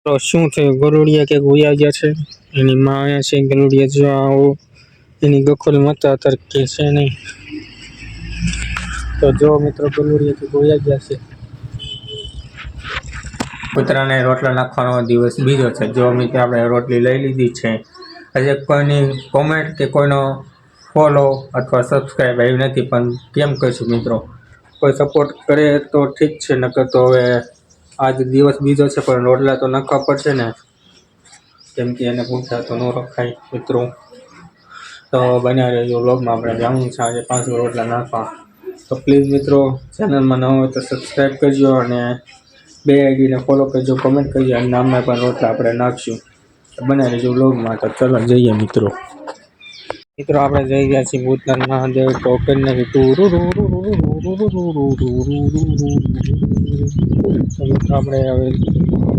તો શું થયું? ગરુડિયા કે ગોયા ગયા છે. એની માં અહીંયા છે. ગરુડિયા જો આવો એની ગોખલ માતા તરકે છે નહીં. તો જો મિત્રો ગરુડિયા કે ગોયા ગયા છે. કૂતરાને રોટલા નાખવાનો દિવસ બીજો છે. જો મિત્રો આપણે રોટલી લઈ લીધી છે. હજી કોઈની કોમેન્ટ કે કોઈનો ફોલો અથવા સબસ્ક્રાઈબ આવી નથી, પણ કેમ કહીશું મિત્રો? કોઈ સપોર્ટ કરે તો ઠીક છે, નકર તો હવે આજ દિવસ બીજો છે, પણ રોટલા તો નાખવા પડશે ને, કેમ કે એને પૂછા તો ન રખાય મિત્રો. તો બન્યા રહેજો વ્લોગમાં. આપણે જવાનું છે આજે 5 રોટલા નાખવા. તો પ્લીઝ મિત્રો, ચેનલમાં ન હોય તો સબસ્ક્રાઈબ કરજો અને 2 આઈડીને ફોલો કરજો, કમેન્ટ કરજો અને નામમાં પણ રોટલા આપણે નાખશું. બન્યા રહેજો વ્લોગમાં. તો ચલો જઈએ મિત્રો. આપણે જઈ ગયા છીએ ભૂતનાથ મહાદેવ. તો કરીને આપણે હવે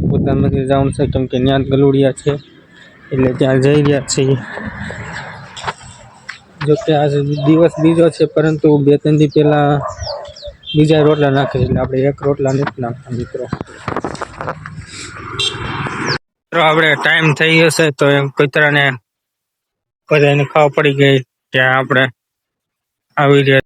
ભૂતનાથ મંદિર જવાનું છે, કેમ કે ત્યાં ગલુડિયા છે એટલે ત્યાં જઈ રહ્યા છીએ. જોકે આજે દિવસ બીજો છે, પરંતુ 2-3 દી પહેલા બીજા રોટલા નાખે એટલે આપણે એક રોટલા નથી નાખતા મિત્રો. આપણે ટાઈમ થઈ ગયો તો એમ કૂતરાને બધાને ખાવા પડી ગઈ ત્યાં આપણે આવી રહ્યા.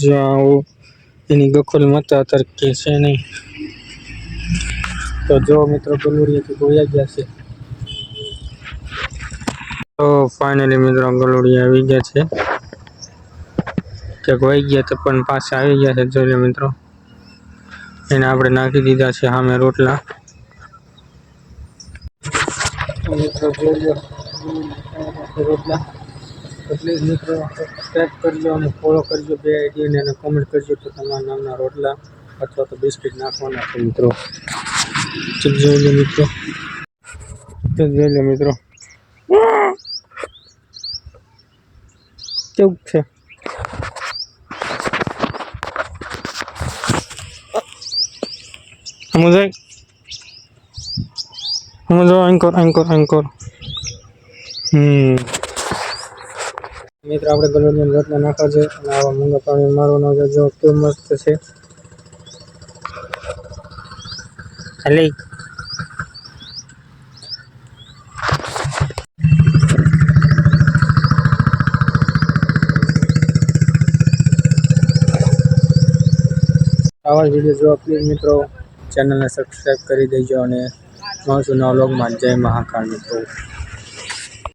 જો આવો એની ગોખલ માતા તરકે છે નહીં. તો જો મિત્રો ગલુડિયાથી ગોયા ગયા છે. તો ફાઇનલી મિત્રો ગલુડિયા આવી ગયા છે. કે ગોઈ ગયા તો પણ પાછા આવી ગયા છે. જોઈ લો મિત્રો, એને આપણે નાખી દીધા છે સામે રોટલા. મિત્રો જોઈ લો રોટલા. પ્લીઝ મિત્રો સબસ્ક્રાઈબ કરજો અને ફોલો કરજો 2 આઈડીને, અને કોમેન્ટ કરજો તો તમારા નામના રોટલા અથવા તો બિસ્કિટ નાખવાના છે મિત્રો. જોઈ લો મિત્રો, જોઈ લો મિત્રો કેવું છે. સમજો એન્કોર મિત્રો આપણે ગલોડિયા રોટલા નાખવા છે અને આવા મૂંગા પાણી મારવાનો છે. જો કેવું મસ્ત છે. ખાલી આવા વિડીયો જોવા પ્લીઝ મિત્રો ચેનલને સબસ્ક્રાઈબ કરી દેજો અને મળશું નવા વ્લોગમાં. જય મહાકાળ મિત્રો.